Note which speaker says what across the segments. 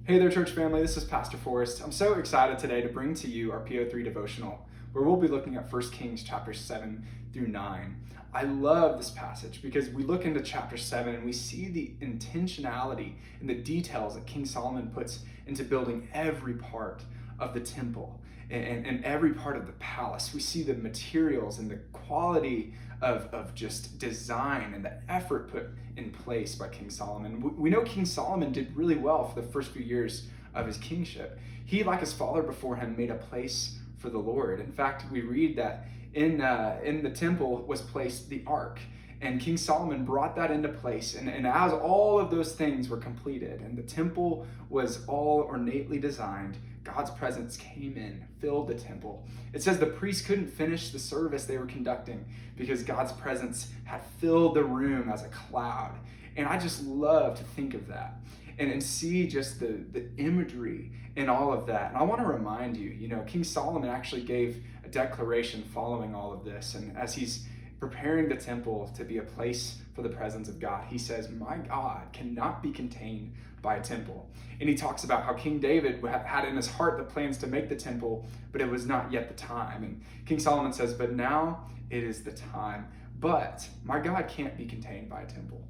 Speaker 1: Hey there, church family. This is Pastor Forrest. I'm so excited today to bring to you our PO3 devotional, where we'll be looking at 1 Kings chapters 7 through 9. I love this passage because we look into chapter 7 and we see the intentionality and the details that King Solomon puts into building every part of the temple and every part of the palace. We see the materials and the quality of just design and the effort put in place by King Solomon. We know King Solomon did really well for the first few years of his kingship. He, like his father before him, made a place for the Lord. In fact, we read that in the temple was placed the ark, and King Solomon brought that into place. And as all of those things were completed and the temple was all ornately designed, God's presence came in, filled the temple. It says the priests couldn't finish the service they were conducting because God's presence had filled the room as a cloud. And I just love to think of that and see just the imagery in all of that. And I want to remind you, King Solomon actually gave a declaration following all of this. And as he's preparing the temple to be a place for the presence of God, he says, "My God cannot be contained by a temple." And he talks about how King David had in his heart the plans to make the temple, but it was not yet the time. And King Solomon says, "But now it is the time. But my God can't be contained by a temple."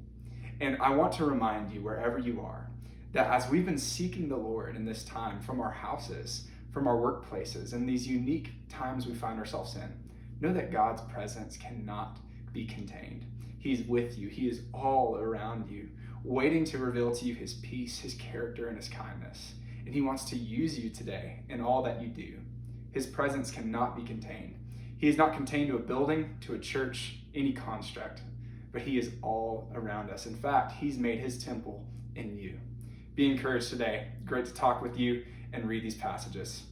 Speaker 1: And I want to remind you, wherever you are, that as we've been seeking the Lord in this time, from our houses, from our workplaces, and these unique times we find ourselves in, know that God's presence cannot be contained. He's with you. He is all around you, waiting to reveal to you his peace, his character, and his kindness. And he wants to use you today in all that you do. His presence cannot be contained. He is not contained to a building, to a church, any construct, but he is all around us. In fact, he's made his temple in you. Be encouraged today. Great to talk with you and read these passages.